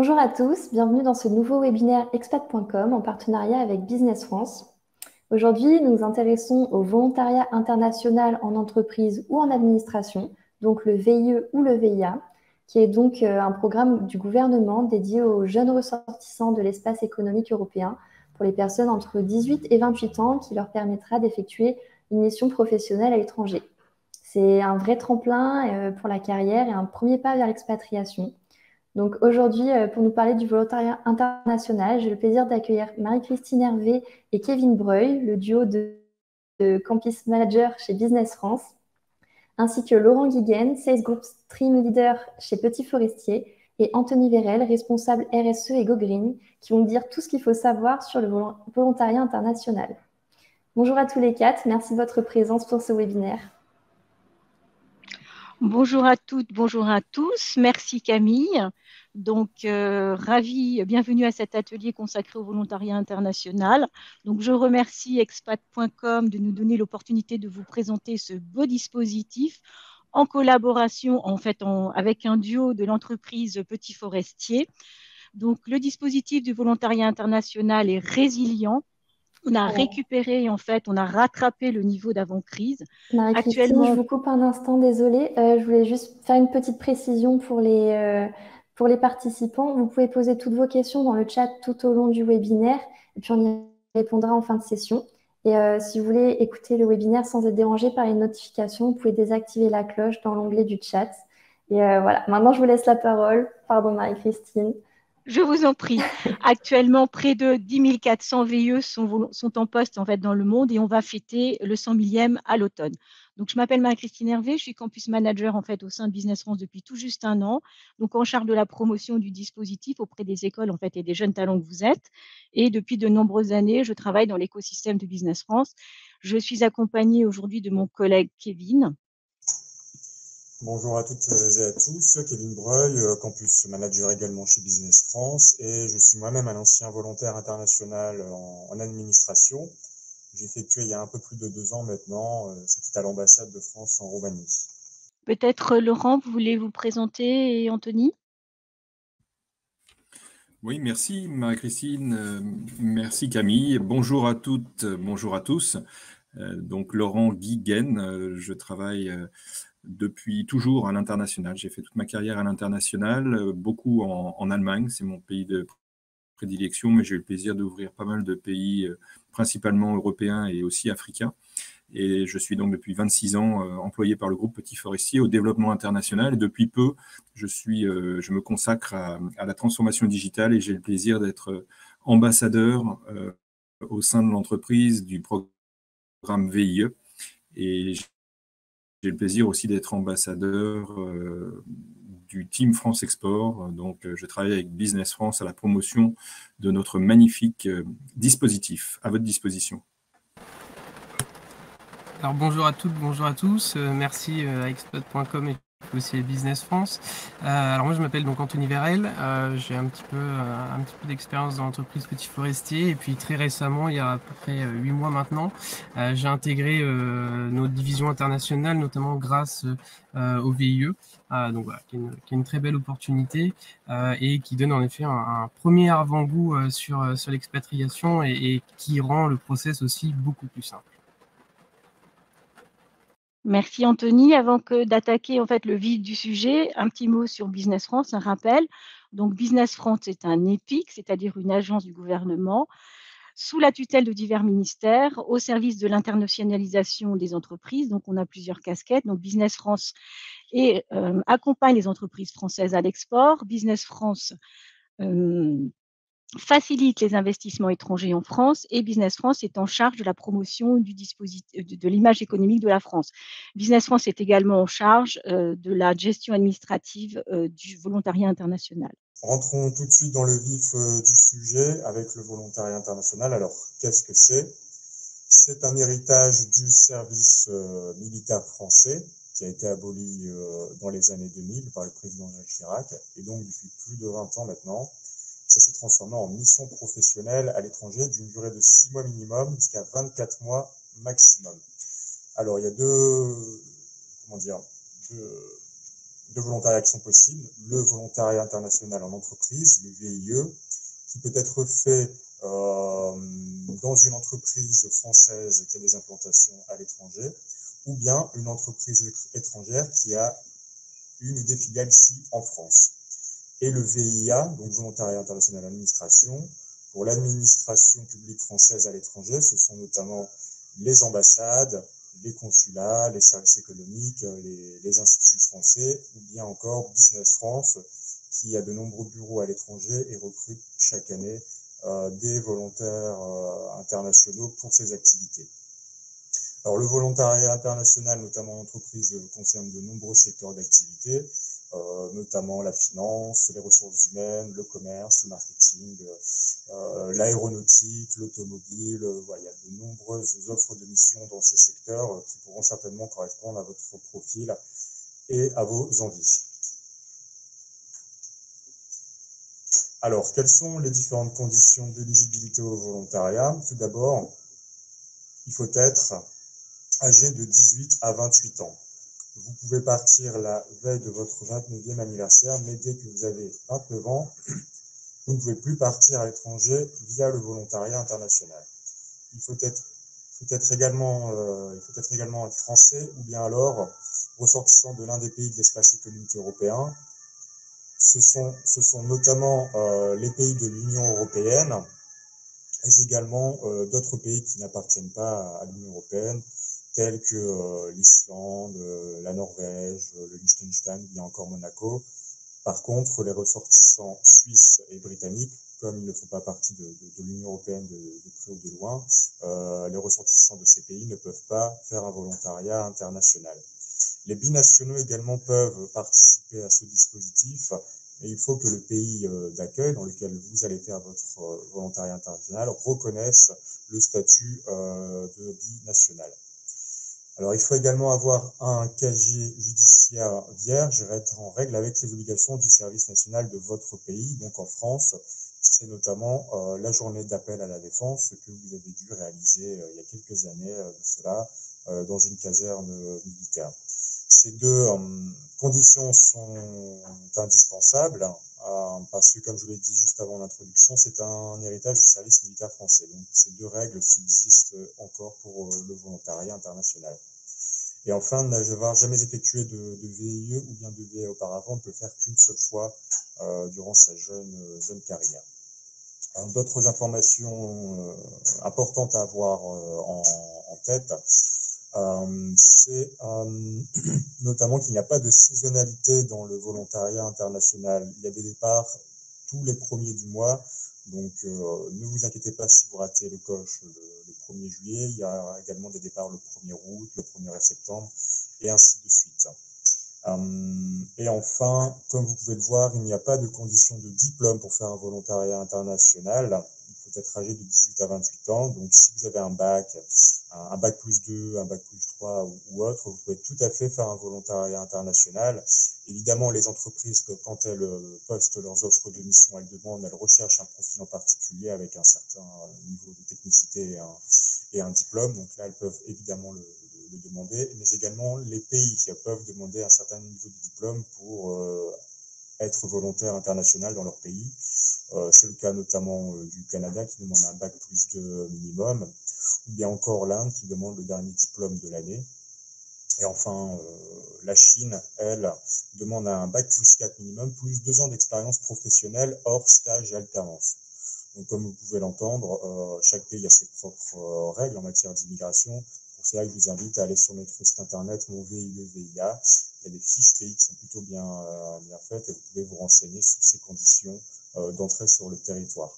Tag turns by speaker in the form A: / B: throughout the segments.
A: Bonjour à tous, bienvenue dans ce nouveau webinaire expat.com en partenariat avec Business France. Aujourd'hui, nous nous intéressons au volontariat international en entreprise ou en administration, donc le VIE ou le VIA, qui est donc un programme du gouvernement dédié aux jeunes ressortissants de l'espace économique européen pour les personnes entre 18 et 28 ans qui leur permettra d'effectuer une mission professionnelle à l'étranger. C'est un vrai tremplin pour la carrière et un premier pas vers l'expatriation. Donc aujourd'hui, pour nous parler du volontariat international, j'ai le plaisir d'accueillir Marie-Christine Hervé et Kevin Breuil, le duo de Campus Manager chez Business France, ainsi que Laurent Guiguen, Sales Group Stream Leader chez Petit Forestier, et Anthony Vérel, responsable RSE et Go Green, qui vont nous dire tout ce qu'il faut savoir sur le volontariat international. Bonjour à tous les quatre, merci de votre présence pour ce webinaire.
B: Bonjour à toutes, bonjour à tous. Merci Camille. Donc, bienvenue à cet atelier consacré au volontariat international. Donc, je remercie expat.com de nous donner l'opportunité de vous présenter ce beau dispositif en collaboration avec un duo de l'entreprise Petit Forestier. Donc, le dispositif du volontariat international est résilient. On a récupéré, on a rattrapé le niveau d'avant-crise.
A: Marie-Christine, je vous coupe un instant, désolée. Je voulais juste faire une petite précision pour les participants. Vous pouvez poser toutes vos questions dans le chat tout au long du webinaire et puis on y répondra en fin de session. Et si vous voulez écouter le webinaire sans être dérangé par les notifications, vous pouvez désactiver la cloche dans l'onglet du chat. Et voilà, maintenant je vous laisse la parole. Pardon Marie-Christine.
B: Je vous en prie. Actuellement, près de 10 400 VIE sont en poste dans le monde et on va fêter le 100 millième à l'automne. Donc, je m'appelle Marie-Christine Hervé, je suis campus manager au sein de Business France depuis tout juste un an, donc en charge de la promotion du dispositif auprès des écoles et des jeunes talents que vous êtes. Et depuis de nombreuses années, je travaille dans l'écosystème de Business France. Je suis accompagnée aujourd'hui de mon collègue Kevin.
C: Bonjour à toutes et à tous, Kevin Breuil, campus manager également chez Business France, et je suis moi-même un ancien volontaire international en administration. J'ai effectué il y a un peu plus de 2 ans maintenant, c'était à l'ambassade de France en Roumanie.
B: Peut-être Laurent, vous voulez vous présenter, et Anthony ?
D: Oui, merci Marie-Christine, merci Camille. Bonjour à toutes, bonjour à tous. Donc Laurent Guiguen, je travaille depuis toujours à l'international. J'ai fait toute ma carrière à l'international, beaucoup en Allemagne, c'est mon pays de prédilection, mais j'ai eu le plaisir d'ouvrir pas mal de pays, principalement européens et aussi africains. Et je suis donc depuis 26 ans employé par le groupe Petit Forestier au développement international. Et depuis peu, je me consacre à la transformation digitale et j'ai le plaisir d'être ambassadeur au sein de l'entreprise du programme VIE. Et j'ai le plaisir aussi d'être ambassadeur du Team France Export. Donc, je travaille avec Business France à la promotion de notre magnifique dispositif à votre disposition.
E: Alors bonjour à toutes, bonjour à tous, merci à expat.com et aussi à Business France. Alors moi je m'appelle donc Anthony Vérel, j'ai un petit peu d'expérience dans l'entreprise Petit Forestier et puis très récemment, il y a à peu près 8 mois maintenant, j'ai intégré nos divisions internationales, notamment grâce au VIE, donc voilà, qui est une très belle opportunité et qui donne en effet un premier avant-goût sur l'expatriation et qui rend le process aussi beaucoup plus simple.
B: Merci Anthony. Avant d'attaquer le vif du sujet, un petit mot sur Business France, un rappel. Donc Business France est un EPIC, c'est-à-dire une agence du gouvernement, sous la tutelle de divers ministères, au service de l'internationalisation des entreprises. Donc on a plusieurs casquettes. Donc Business France accompagne les entreprises françaises à l'export. Business France facilite les investissements étrangers en France et Business France est en charge de la promotion du dispositif, de l'image économique de la France. Business France est également en charge de la gestion administrative du volontariat international.
C: Rentrons tout de suite dans le vif du sujet avec le volontariat international. Alors, qu'est-ce que c'est ? C'est un héritage du service militaire français qui a été aboli dans les années 2000 par le président Jacques Chirac. Et donc, depuis plus de 20 ans maintenant, ça s'est transformé en mission professionnelle à l'étranger d'une durée de 6 mois minimum jusqu'à 24 mois maximum. Alors, il y a deux de volontariat qui sont possibles. Le volontariat international en entreprise, le VIE, qui peut être fait dans une entreprise française qui a des implantations à l'étranger, ou bien une entreprise étrangère qui a une ou des filiales ici en France. Et le VIA, donc Volontariat International Administration, pour l'administration publique française à l'étranger, ce sont notamment les ambassades, les consulats, les services économiques, les instituts français, ou bien encore Business France, qui a de nombreux bureaux à l'étranger et recrute chaque année des volontaires internationaux pour ses activités. Alors, le volontariat international, notamment en entreprise, concerne de nombreux secteurs d'activité, notamment la finance, les ressources humaines, le commerce, le marketing, l'aéronautique, l'automobile. Voilà, il y a de nombreuses offres de missions dans ces secteurs qui pourront certainement correspondre à votre profil et à vos envies. Alors, quelles sont les différentes conditions d'éligibilité au volontariat? Tout d'abord, il faut être âgé de 18 à 28 ans. Vous pouvez partir la veille de votre 29e anniversaire, mais dès que vous avez 29 ans, vous ne pouvez plus partir à l'étranger via le volontariat international. Il faut être également français ou bien alors ressortissant de l'un des pays de l'espace économique européen. Ce sont notamment les pays de l'Union européenne, mais également d'autres pays qui n'appartiennent pas à l'Union européenne, tels que l'Islande, la Norvège, le Liechtenstein, bien encore Monaco. Par contre, les ressortissants suisses et britanniques, comme ils ne font pas partie de l'Union européenne de près ou de loin, les ressortissants de ces pays ne peuvent pas faire un volontariat international. Les binationaux également peuvent participer à ce dispositif, et il faut que le pays d'accueil dans lequel vous allez faire votre volontariat international reconnaisse le statut de binational. Alors, il faut également avoir un casier judiciaire vierge et être en règle avec les obligations du service national de votre pays. Donc, en France, c'est notamment la journée d'appel à la défense que vous avez dû réaliser il y a quelques années de cela dans une caserne militaire. Ces deux conditions sont indispensables parce que, comme je l'ai dit juste avant l'introduction, c'est un héritage du service militaire français. Donc, ces deux règles subsistent encore pour le volontariat international. Et enfin, n'avoir jamais effectué de VIE ou bien de VIE auparavant ne peut faire qu'une seule fois durant sa jeune carrière. D'autres informations importantes à avoir en tête, c'est notamment qu'il n'y a pas de saisonnalité dans le volontariat international. Il y a des départs tous les premiers du mois, donc ne vous inquiétez pas si vous ratez le coche le 1er juillet. Il y a également des départs le 1er août, le 1er septembre, et ainsi de suite. Et enfin, comme vous pouvez le voir, il n'y a pas de condition de diplôme pour faire un volontariat international. Il faut être âgé de 18 à 28 ans. Donc, si vous avez un bac plus 2, un bac plus 3 ou autre, vous pouvez tout à fait faire un volontariat international. Évidemment, les entreprises, quand elles postent leurs offres de mission, elles recherchent un profil en particulier avec un certain niveau de technicité et un diplôme. Donc là, elles peuvent évidemment le demander, mais également les pays qui peuvent demander un certain niveau de diplôme pour être volontaire international dans leur pays. C'est le cas notamment du Canada qui demande un bac plus 2 minimum, ou bien encore l'Inde qui demande le dernier diplôme de l'année. Et enfin, la Chine, elle, demande un bac plus 4 minimum, plus 2 ans d'expérience professionnelle hors stage et alternance. Donc, comme vous pouvez l'entendre, chaque pays a ses propres règles en matière d'immigration. Pour cela, je vous invite à aller sur notre site internet monVIE-VIA. Il y a des fiches pays qui sont plutôt bien faites et vous pouvez vous renseigner sur ces conditions d'entrée sur le territoire.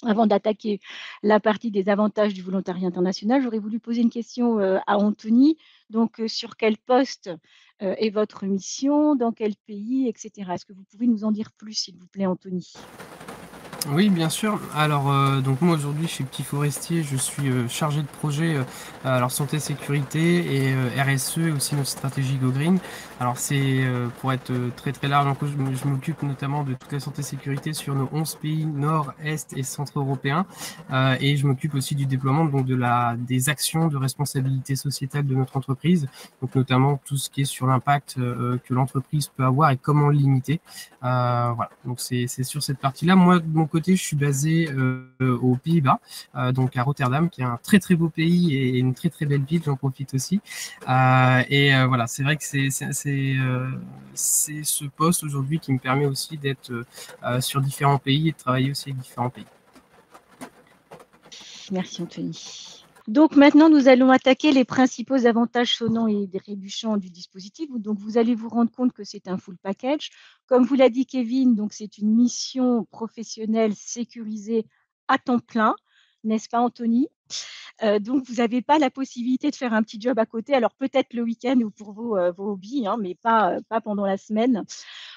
B: Avant d'attaquer la partie des avantages du volontariat international, j'aurais voulu poser une question à Anthony. Donc, sur quel poste est votre mission, dans quel pays, etc. Est-ce que vous pouvez nous en dire plus, s'il vous plaît, Anthony?
E: Oui, bien sûr. Alors, donc moi aujourd'hui chez Petit Forestier, je suis chargé de projet alors santé, sécurité et RSE, aussi notre stratégie Go Green. Alors c'est pour être très très large, donc je m'occupe notamment de toute la santé sécurité sur nos 11 pays nord, est et centre européens. Et je m'occupe aussi du déploiement donc des actions de responsabilité sociétale de notre entreprise, donc notamment tout ce qui est sur l'impact que l'entreprise peut avoir et comment le limiter. Voilà, donc c'est sur cette partie-là. Moi, de mon côté, je suis basé aux Pays-Bas, donc à Rotterdam, qui est un très très beau pays et une très très belle ville. J'en profite aussi. Voilà, c'est vrai que c'est ce poste aujourd'hui qui me permet aussi d'être sur différents pays et de travailler aussi avec différents pays.
B: Merci Anthony. Donc maintenant, nous allons attaquer les principaux avantages sonnants et trébuchants du dispositif. Donc vous allez vous rendre compte que c'est un full package. Comme vous l'a dit Kevin, donc c'est une mission professionnelle sécurisée à temps plein, n'est-ce pas Anthony? Donc vous n'avez pas la possibilité de faire un petit job à côté. Alors peut-être le week-end ou pour vos hobbies, hein, mais pas pendant la semaine.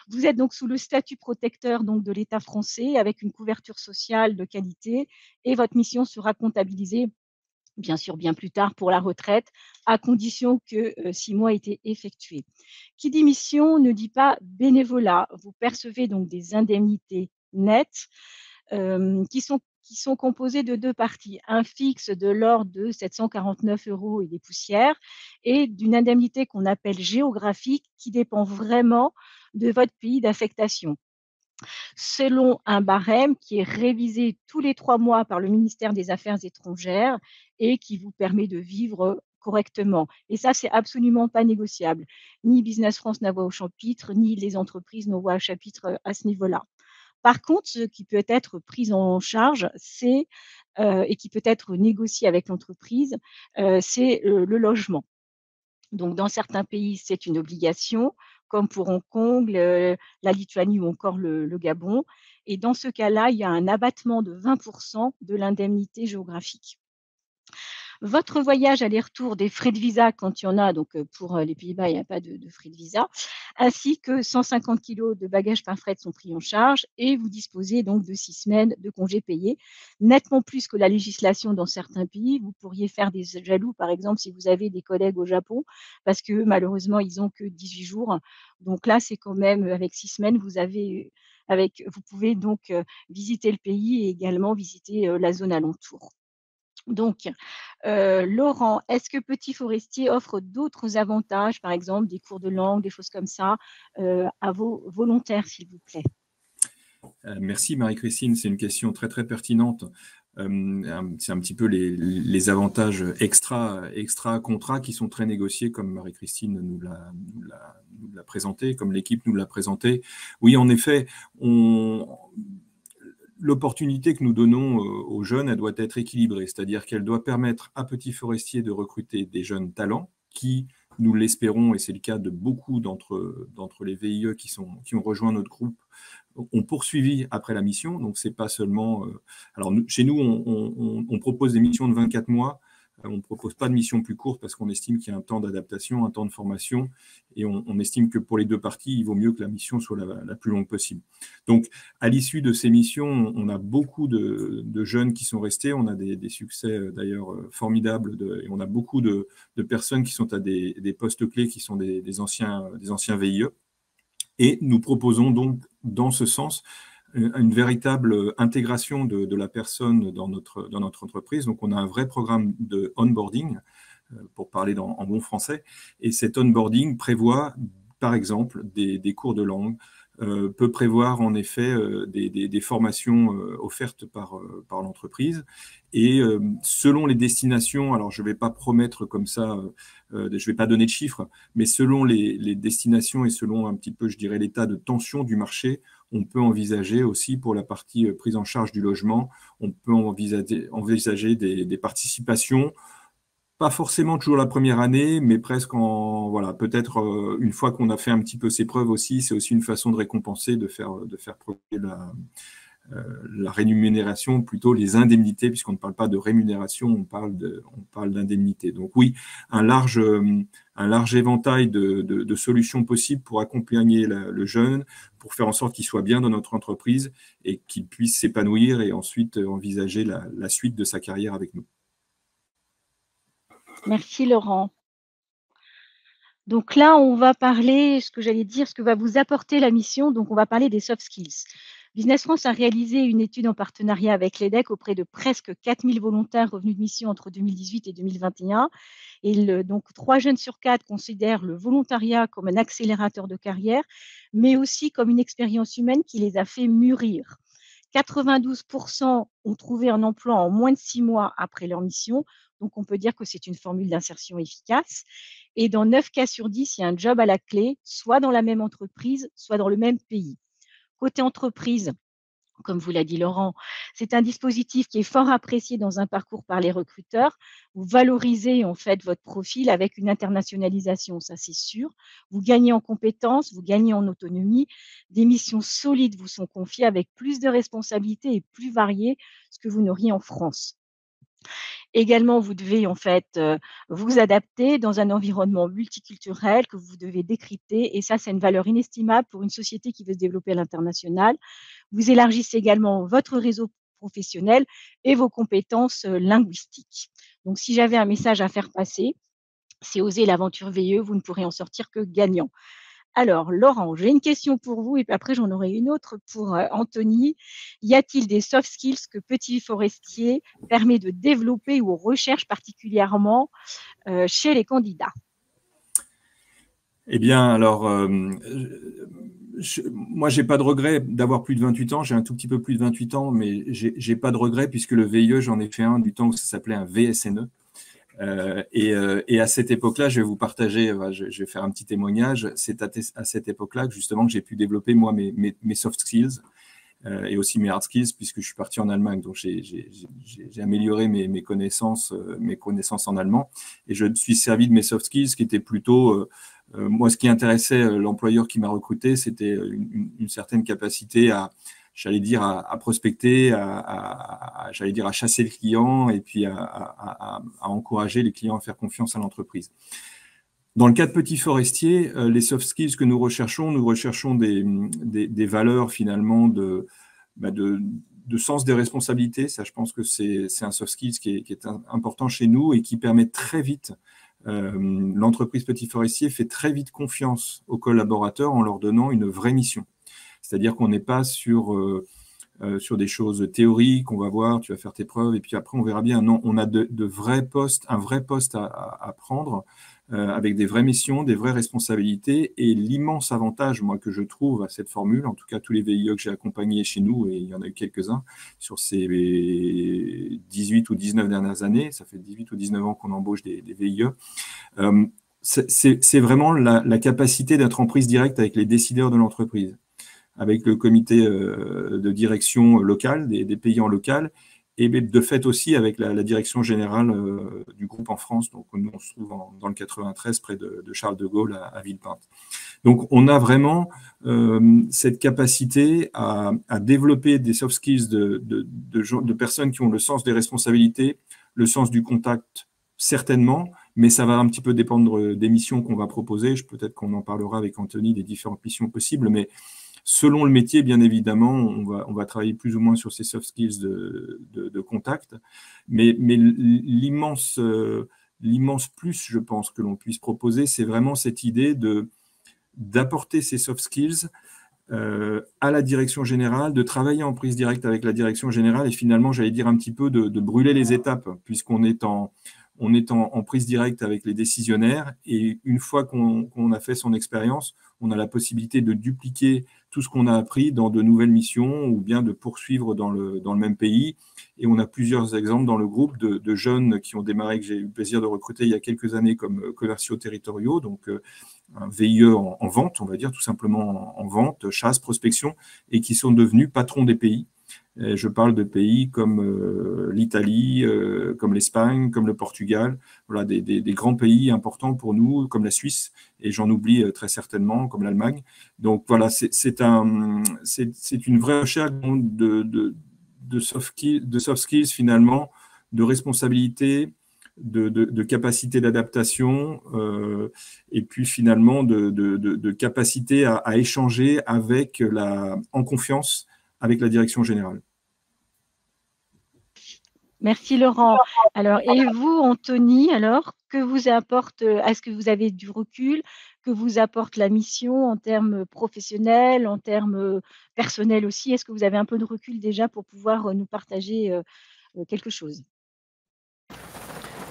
B: Vous êtes donc sous le statut protecteur donc, de l'État français avec une couverture sociale de qualité et votre mission sera comptabilisée bien sûr bien plus tard pour la retraite, à condition que 6 mois aient été effectués. Qui dit mission ne dit pas bénévolat. Vous percevez donc des indemnités nettes qui sont composées de 2 parties. Un fixe de l'ordre de 749 € et des poussières et d'une indemnité qu'on appelle géographique qui dépend vraiment de votre pays d'affectation, selon un barème qui est révisé tous les 3 mois par le ministère des Affaires étrangères et qui vous permet de vivre correctement. Et ça, c'est absolument pas négociable. Ni Business France n'a voix au chapitre, ni les entreprises n'ont voix au chapitre à ce niveau-là. Par contre, ce qui peut être pris en charge, c'est et qui peut être négocié avec l'entreprise, c'est le logement. Donc, dans certains pays, c'est une obligation, comme pour Hong Kong, la Lituanie ou encore le Gabon. Et dans ce cas-là, il y a un abattement de 20% de l'indemnité géographique. Votre voyage aller-retour, des frais de visa quand il y en a, donc pour les Pays-Bas, il n'y a pas de frais de visa, ainsi que 150 kg de bagages par fret sont pris en charge et vous disposez donc de 6 semaines de congés payés, nettement plus que la législation dans certains pays. Vous pourriez faire des jaloux, par exemple, si vous avez des collègues au Japon, parce que malheureusement, ils n'ont que 18 jours. Donc là, c'est quand même, avec 6 semaines, vous pouvez donc visiter le pays et également visiter la zone alentour. Donc, Laurent, est-ce que Petit Forestier offre d'autres avantages, par exemple des cours de langue, des choses comme ça, à vos volontaires, s'il vous plaît?
D: Merci Marie-Christine, c'est une question très très pertinente. C'est un petit peu les avantages extra contrat qui sont très négociés, comme Marie-Christine nous l'a présenté, comme l'équipe nous l'a présenté. Oui, en effet, l'opportunité que nous donnons aux jeunes, elle doit être équilibrée, c'est-à-dire qu'elle doit permettre à Petit Forestier de recruter des jeunes talents qui, nous l'espérons, et c'est le cas de beaucoup d'entre les VIE qui ont rejoint notre groupe, ont poursuivi après la mission. Donc, c'est pas seulement... alors, chez nous, on propose des missions de 24 mois. On ne propose pas de mission plus courte parce qu'on estime qu'il y a un temps d'adaptation, un temps de formation, et on estime que pour les deux parties, il vaut mieux que la mission soit la plus longue possible. Donc, à l'issue de ces missions, on a beaucoup de jeunes qui sont restés. On a des succès d'ailleurs formidables, et on a beaucoup de personnes qui sont à des postes clés, qui sont des anciens VIE. Et nous proposons donc, dans ce sens, une véritable intégration de la personne dans notre entreprise. Donc, on a un vrai programme de onboarding, pour parler en bon français. Et cet onboarding prévoit, par exemple, des cours de langue, peut prévoir en effet des formations offertes par l'entreprise. Et selon les destinations, alors je ne vais pas promettre comme ça, je ne vais pas donner de chiffres, mais selon les destinations et selon un petit peu, je dirais, l'état de tension du marché, on peut envisager aussi pour la partie prise en charge du logement, on peut envisager des participations, pas forcément toujours la première année, mais presque voilà, peut-être une fois qu'on a fait un petit peu ses preuves aussi, c'est aussi une façon de récompenser, de faire progresser la rémunération, plutôt les indemnités, puisqu'on ne parle pas de rémunération, on parle d'indemnité. Donc oui, un large éventail de solutions possibles pour accompagner le jeune, pour faire en sorte qu'il soit bien dans notre entreprise et qu'il puisse s'épanouir et ensuite envisager la suite de sa carrière avec nous.
B: Merci Laurent. Donc là, on va parler, ce que va vous apporter la mission. Donc, on va parler des soft skills. Business France a réalisé une étude en partenariat avec l'EDEC auprès de presque 4000 volontaires revenus de mission entre 2018 et 2021. Et donc, 3 jeunes sur 4 considèrent le volontariat comme un accélérateur de carrière, mais aussi comme une expérience humaine qui les a fait mûrir. 92% ont trouvé un emploi en moins de 6 mois après leur mission. Donc, on peut dire que c'est une formule d'insertion efficace. Et dans 9 cas sur 10, il y a un job à la clé, soit dans la même entreprise, soit dans le même pays. Côté entreprise, comme vous l'a dit Laurent, c'est un dispositif qui est fort apprécié dans un parcours par les recruteurs. Vous valorisez en fait votre profil avec une internationalisation, ça c'est sûr. Vous gagnez en compétences, vous gagnez en autonomie. Des missions solides vous sont confiées avec plus de responsabilités et plus variées, ce que vous n'auriez en France. Également, vous devez en fait vous adapter dans un environnement multiculturel que vous devez décrypter. Et ça, c'est une valeur inestimable pour une société qui veut se développer à l'international. Vous élargissez également votre réseau professionnel et vos compétences linguistiques. Donc, si j'avais un message à faire passer, c'est oser l'aventure VIE, vous ne pourrez en sortir que gagnant. Alors, Laurent, j'ai une question pour vous et puis après, j'en aurai une autre pour Anthony. Y a-t-il des soft skills que Petit Forestier permet de développer ou recherche particulièrement chez les candidats?
D: Eh bien, alors, moi, je n'ai pas de regret d'avoir plus de 28 ans. J'ai un tout petit peu plus de 28 ans, mais je n'ai pas de regret puisque le VIE, j'en ai fait un du temps où ça s'appelait un VSNE. Et à cette époque-là, je vais vous partager, je vais faire un petit témoignage. C'est à cette époque-là que justement que j'ai pu développer moi mes soft skills et aussi mes hard skills puisque je suis parti en Allemagne. Donc j'ai amélioré mes connaissances en allemand et je me suis servi de mes soft skills qui étaient plutôt moi ce qui intéressait l'employeur qui m'a recruté, c'était une certaine capacité à prospecter, à chasser le client et puis à encourager les clients à faire confiance à l'entreprise. Dans le cas de Petit Forestier, les soft skills que nous recherchons des valeurs finalement de sens des responsabilités. Ça, je pense que c'est un soft skills qui est important chez nous et qui permet très vite. L'entreprise Petit Forestier fait très vite confiance aux collaborateurs en leur donnant une vraie mission. C'est-à-dire qu'on n'est pas sur des choses théoriques, on va voir, tu vas faire tes preuves, et puis après on verra bien. Non, on a un vrai poste à prendre, avec des vraies missions, des vraies responsabilités, et l'immense avantage, moi, que je trouve à cette formule, en tout cas tous les VIE que j'ai accompagnés chez nous, et il y en a eu quelques-uns sur ces 18 ou 19 dernières années, ça fait 18 ou 19 ans qu'on embauche des VIE, c'est vraiment la capacité d'être en prise directe avec les décideurs de l'entreprise, avec le comité de direction locale, des pays en local, et de fait aussi avec la direction générale du groupe en France. Donc, nous, on se trouve dans le 93, près de Charles de Gaulle, à Villepinte. Donc, on a vraiment cette capacité à développer des soft skills de personnes qui ont le sens des responsabilités, le sens du contact, certainement, mais ça va un petit peu dépendre des missions qu'on va proposer. Peut-être qu'on en parlera avec Anthony des différentes missions possibles, mais selon le métier, bien évidemment, on va travailler plus ou moins sur ces soft skills de contact, mais l'immense plus, je pense, que l'on puisse proposer, c'est vraiment cette idée d'apporter ces soft skills à la direction générale, de travailler en prise directe avec la direction générale et finalement, j'allais dire un petit peu de brûler les étapes, puisqu'on est en prise directe avec les décisionnaires et une fois qu'on a fait son expérience, on a la possibilité de dupliquer tout ce qu'on a appris dans de nouvelles missions ou bien de poursuivre dans le même pays. Et on a plusieurs exemples dans le groupe de jeunes qui ont démarré, que j'ai eu le plaisir de recruter il y a quelques années comme commerciaux territoriaux, donc un VIE en vente, on va dire tout simplement en vente, chasse, prospection, et qui sont devenus patrons des pays. Et je parle de pays comme l'Italie, comme l'Espagne, comme le Portugal, voilà, des grands pays importants pour nous, comme la Suisse, et j'en oublie très certainement, comme l'Allemagne. Donc voilà, c'est une vraie recherche de soft skills finalement, de responsabilité, de capacité d'adaptation, et puis finalement de capacité à échanger en confiance avec la direction générale.
B: Merci Laurent. Alors, et vous, Anthony, alors, que vous apporte, est-ce que vous avez du recul, que vous apporte la mission en termes professionnels, en termes personnels aussi? Est-ce que vous avez un peu de recul déjà pour pouvoir nous partager quelque chose?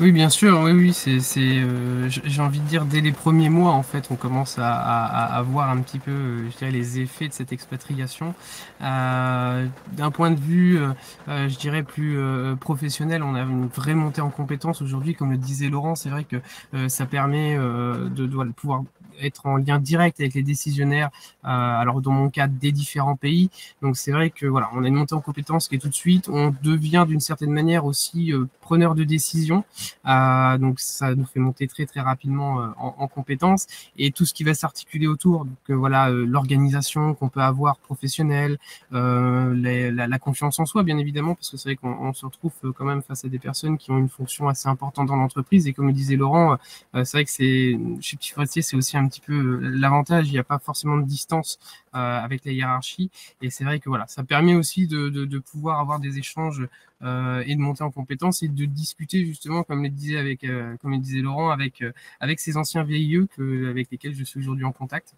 E: Oui, bien sûr, oui, j'ai envie de dire, dès les premiers mois, en fait, on commence à voir un petit peu, je dirais, les effets de cette expatriation. D'un point de vue, je dirais, plus professionnel, on a une vraie montée en compétences aujourd'hui, comme le disait Laurent. C'est vrai que ça permet de pouvoir être en lien direct avec les décisionnaires, alors dans mon cas, des différents pays. Donc c'est vrai que voilà, on a une montée en compétences qui est tout de suite, on devient d'une certaine manière aussi preneur de décision. Donc ça nous fait monter très très rapidement en compétences, et tout ce qui va s'articuler autour, donc voilà, l'organisation qu'on peut avoir professionnelle, la confiance en soi bien évidemment, parce que c'est vrai qu'on se retrouve quand même face à des personnes qui ont une fonction assez importante dans l'entreprise, et comme le disait Laurent, c'est vrai que chez Petit Forestier, c'est aussi un petit peu l'avantage, il n'y a pas forcément de distance avec la hiérarchie, et c'est vrai que voilà, ça permet aussi de pouvoir avoir des échanges et de monter en compétences, et de discuter justement, comme le disait Laurent, avec ces anciens VIE avec lesquels je suis aujourd'hui en contact.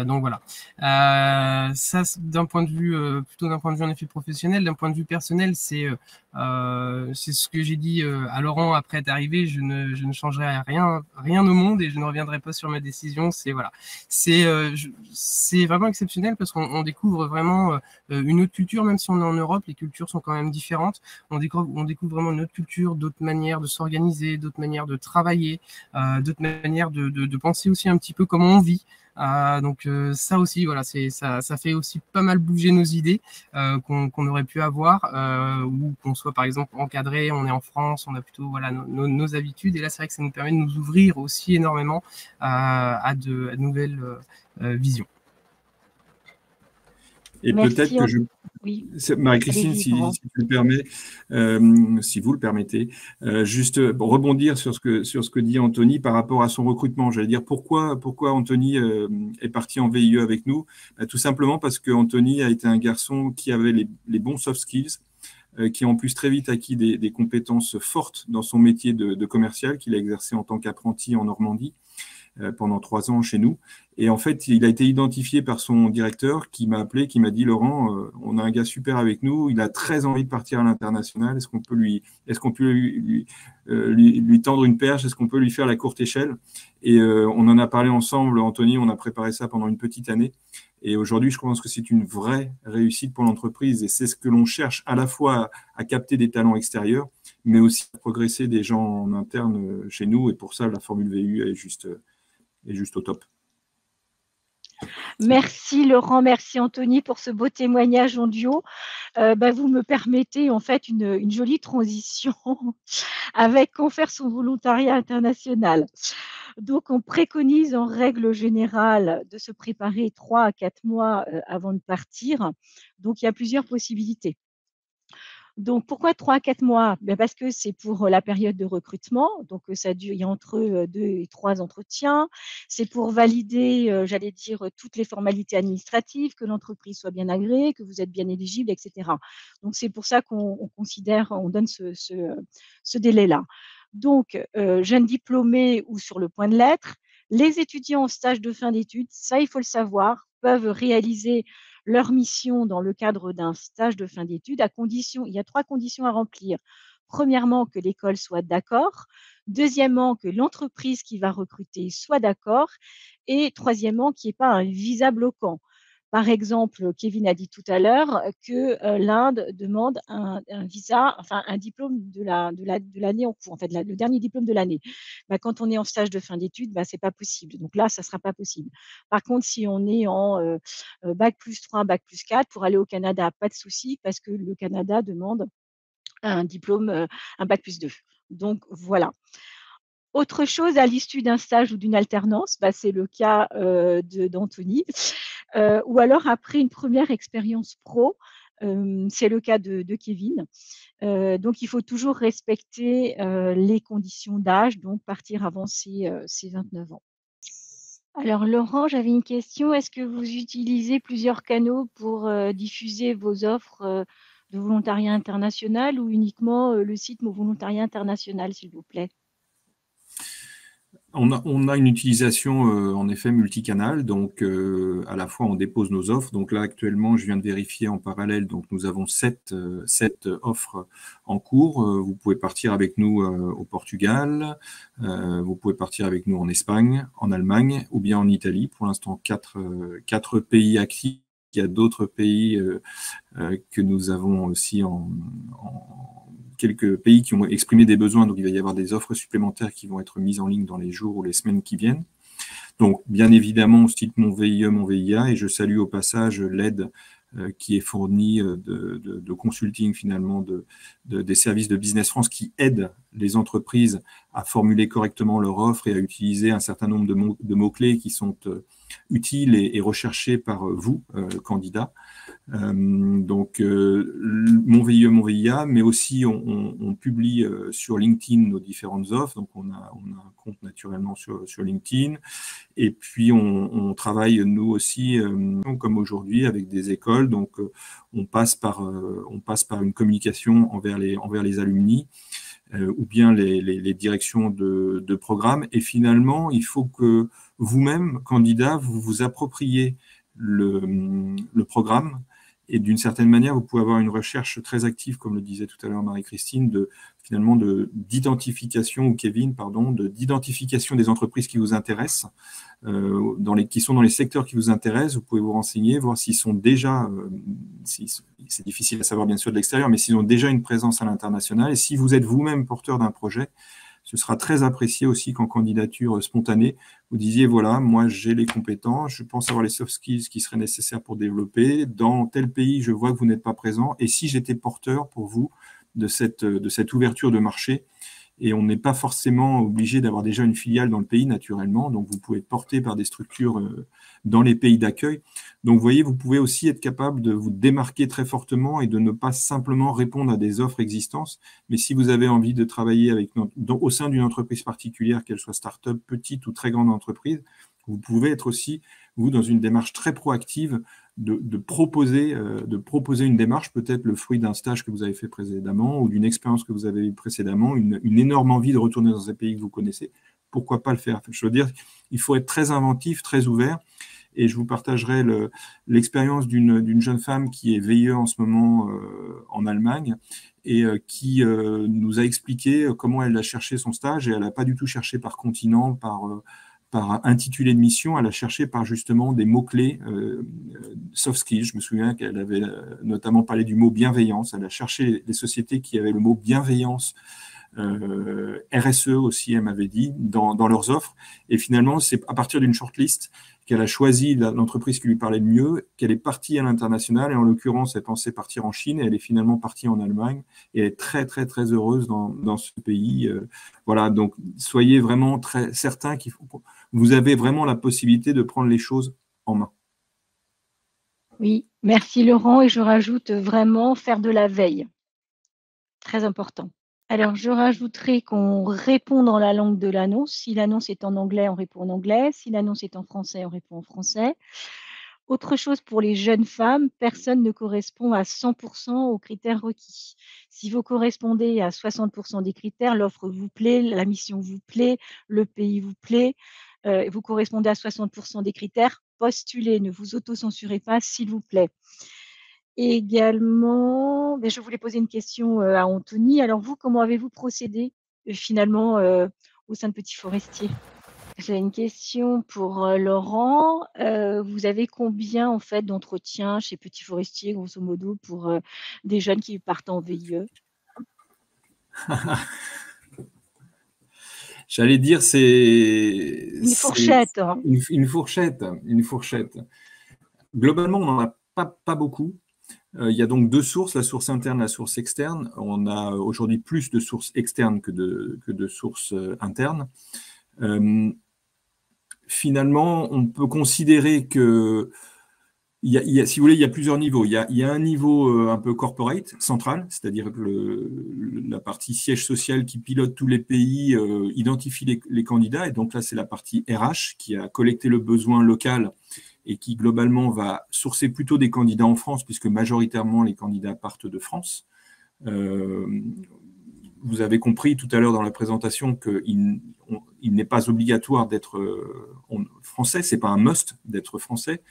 E: Donc voilà. Ça, d'un point de vue plutôt d'un point de vue en effet professionnel. D'un point de vue personnel, c'est ce que j'ai dit à Laurent après être arrivé. Je ne changerai rien au monde, et je ne reviendrai pas sur ma décision. C'est voilà, c'est vraiment exceptionnel, parce qu'on découvre vraiment une autre culture, même si on est en Europe. Les cultures sont quand même différentes. On découvre vraiment une autre culture, d'autres manières de s'organiser, d'autres manières de travailler, d'autres manières de penser aussi un petit peu comment on vit. Donc ça aussi, voilà, ça fait aussi pas mal bouger nos idées qu'on aurait pu avoir, ou qu'on soit par exemple encadré. On est en France, on a plutôt voilà nos habitudes, et là c'est vrai que ça nous permet de nous ouvrir aussi énormément à de nouvelles visions.
D: Et peut-être que
B: oui.
D: Marie-Christine, si tu le permets, si vous le permettez, juste rebondir sur ce que dit Anthony par rapport à son recrutement. J'allais dire pourquoi Anthony est parti en VIE avec nous. Tout simplement parce que Anthony a été un garçon qui avait les bons soft skills, qui a en plus très vite acquis des compétences fortes dans son métier de commercial qu'il a exercé en tant qu'apprenti en Normandie pendant 3 ans chez nous. Et en fait, il a été identifié par son directeur, qui m'a appelé, qui m'a dit: Laurent, on a un gars super avec nous, il a très envie de partir à l'international, est-ce qu'on peut lui tendre une perche, est-ce qu'on peut lui faire la courte échelle? Et on en a parlé ensemble, Anthony, on a préparé ça pendant une petite année. Et aujourd'hui, je pense que c'est une vraie réussite pour l'entreprise, et c'est ce que l'on cherche, à la fois à capter des talents extérieurs, mais aussi à progresser des gens en interne chez nous. Et pour ça, la formule VU est juste au top.
B: Merci Laurent, merci Anthony pour ce beau témoignage en duo. Vous me permettez en fait une jolie transition avec Confère son volontariat international. Donc, on préconise en règle générale de se préparer 3 à 4 mois avant de partir. Donc, il y a plusieurs possibilités. Donc, pourquoi 3 à 4 mois? Parce que c'est pour la période de recrutement. Donc, ça dure, il y a entre 2 et 3 entretiens. C'est pour valider, j'allais dire, toutes les formalités administratives, que l'entreprise soit bien agréée, que vous êtes bien éligible, etc. Donc, c'est pour ça qu'on donne ce délai-là. Donc, jeunes diplômés ou sur le point de l'être, les étudiants en stage de fin d'études, ça, il faut le savoir, peuvent réaliser leur mission dans le cadre d'un stage de fin d'études, il y a 3 conditions à remplir. Premièrement, que l'école soit d'accord. Deuxièmement, que l'entreprise qui va recruter soit d'accord. Et troisièmement, qu'il n'y ait pas un visa bloquant. Par exemple, Kevin a dit tout à l'heure que l'Inde demande un visa, enfin un diplôme de l'année en cours, en fait, le dernier diplôme de l'année. Bah, quand on est en stage de fin d'études, bah, ce n'est pas possible. Donc là, ça ne sera pas possible. Par contre, si on est en bac plus 3, bac plus 4, pour aller au Canada, pas de souci, parce que le Canada demande un diplôme, un bac plus 2. Donc voilà. Autre chose, à l'issue d'un stage ou d'une alternance, bah, c'est le cas d'Anthony, ou alors après une première expérience pro, c'est le cas de Kevin. Donc, il faut toujours respecter les conditions d'âge, donc partir avant ses 29 ans. Alors, Laurent, j'avais une question. Est-ce que vous utilisez plusieurs canaux pour diffuser vos offres de volontariat international ou uniquement le site Mon Volontariat International, s'il vous plaît?
D: On a une utilisation en effet multicanal, donc à la fois on dépose nos offres. Donc là actuellement, je viens de vérifier en parallèle, donc nous avons 7 offres en cours. Vous pouvez partir avec nous au Portugal, vous pouvez partir avec nous en Espagne, en Allemagne ou bien en Italie. Pour l'instant, 4 pays actifs. Il y a d'autres pays que nous avons aussi quelques pays qui ont exprimé des besoins, donc il va y avoir des offres supplémentaires qui vont être mises en ligne dans les jours ou les semaines qui viennent. Donc, bien évidemment, on cite Mon VIE, Mon VIA, et je salue au passage l'aide qui est fournie de consulting finalement des services de Business France qui aident les entreprises à formuler correctement leur offre et à utiliser un certain nombre de mots-clés qui sont utiles et recherchés par vous, candidats. Donc, Mon VIE, Mon VIA, mais aussi on publie sur LinkedIn nos différentes offres. Donc, on a un compte naturellement sur LinkedIn. Et puis, on travaille, nous aussi, comme aujourd'hui, avec des écoles. Donc, on passe par une communication envers les alumni ou bien les directions de programme. Et finalement, il faut que vous-même, candidat, vous vous appropriez le programme. Et d'une certaine manière, vous pouvez avoir une recherche très active, comme le disait tout à l'heure Marie-Christine, d'identification, ou Kevin, pardon, d'identification des entreprises qui vous intéressent, qui sont dans les secteurs qui vous intéressent. Vous pouvez vous renseigner, voir s'ils sont déjà, c'est difficile à savoir bien sûr de l'extérieur, mais s'ils ont déjà une présence à l'international. Et si vous êtes vous-même porteur d'un projet, ce sera très apprécié aussi qu'en candidature spontanée, vous disiez, voilà, moi j'ai les compétences, je pense avoir les soft skills qui seraient nécessaires pour développer. Dans tel pays, je vois que vous n'êtes pas présent. Et si j'étais porteur pour vous de cette ouverture de marché, et on n'est pas forcément obligé d'avoir déjà une filiale dans le pays naturellement, donc vous pouvez être porté par des structures dans les pays d'accueil. Donc vous voyez, vous pouvez aussi être capable de vous démarquer très fortement et de ne pas simplement répondre à des offres existantes, mais si vous avez envie de travailler au sein d'une entreprise particulière, qu'elle soit start-up, petite ou très grande entreprise, vous pouvez être aussi, vous, dans une démarche très proactive de proposer une démarche, peut-être le fruit d'un stage que vous avez fait précédemment ou d'une expérience que vous avez eue précédemment, une énorme envie de retourner dans un pays que vous connaissez. Pourquoi pas le faire? Je veux dire, il faut être très inventif, très ouvert. Et je vous partagerai l'expérience d'une jeune femme qui est VIE en ce moment en Allemagne et qui nous a expliqué comment elle a cherché son stage. Et elle n'a pas du tout cherché par continent, par intitulé de mission, elle a cherché par justement des mots-clés soft skills. Je me souviens qu'elle avait notamment parlé du mot bienveillance. Elle a cherché les sociétés qui avaient le mot bienveillance, RSE aussi, elle m'avait dit, dans leurs offres. Et finalement, c'est à partir d'une shortlist qu'elle a choisi l'entreprise qui lui parlait le mieux, qu'elle est partie à l'international. Et en l'occurrence, elle pensait partir en Chine et elle est finalement partie en Allemagne. Et elle est très, très, très heureuse dans ce pays. Voilà, donc soyez vraiment très certains que vous avez vraiment la possibilité de prendre les choses en main.
B: Oui, merci Laurent. Et je rajoute vraiment faire de la veille. Très important. Alors, je rajouterai qu'on répond dans la langue de l'annonce. Si l'annonce est en anglais, on répond en anglais. Si l'annonce est en français, on répond en français. Autre chose pour les jeunes femmes, personne ne correspond à 100% aux critères requis. Si vous correspondez à 60% des critères, l'offre vous plaît, la mission vous plaît, le pays vous plaît, vous correspondez à 60% des critères, postulez, ne vous auto-censurez pas, s'il vous plaît. Et également, je voulais poser une question à Anthony. Alors vous, comment avez-vous procédé finalement au sein de Petit Forestier? J'ai une question pour Laurent. Vous avez combien en fait d'entretiens chez Petit Forestier, grosso modo, pour des jeunes qui partent en VIE?
D: J'allais dire, c'est
B: Une fourchette, hein.
D: une fourchette, une fourchette. Globalement, on n'en a pas beaucoup. Il y a donc deux sources, la source interne, la source externe. On a aujourd'hui plus de sources externes que de sources internes. Finalement, on peut considérer que, si vous voulez, il y a plusieurs niveaux. Il y a un niveau un peu corporate, central, c'est-à-dire que la partie siège social qui pilote tous les pays identifie les candidats. Et donc là, c'est la partie RH qui a collecté le besoin local et qui, globalement, va sourcer plutôt des candidats en France, puisque majoritairement, les candidats partent de France. Vous avez compris tout à l'heure dans la présentation qu'il n'est pas obligatoire d'être français, ce n'est pas un must d'être français.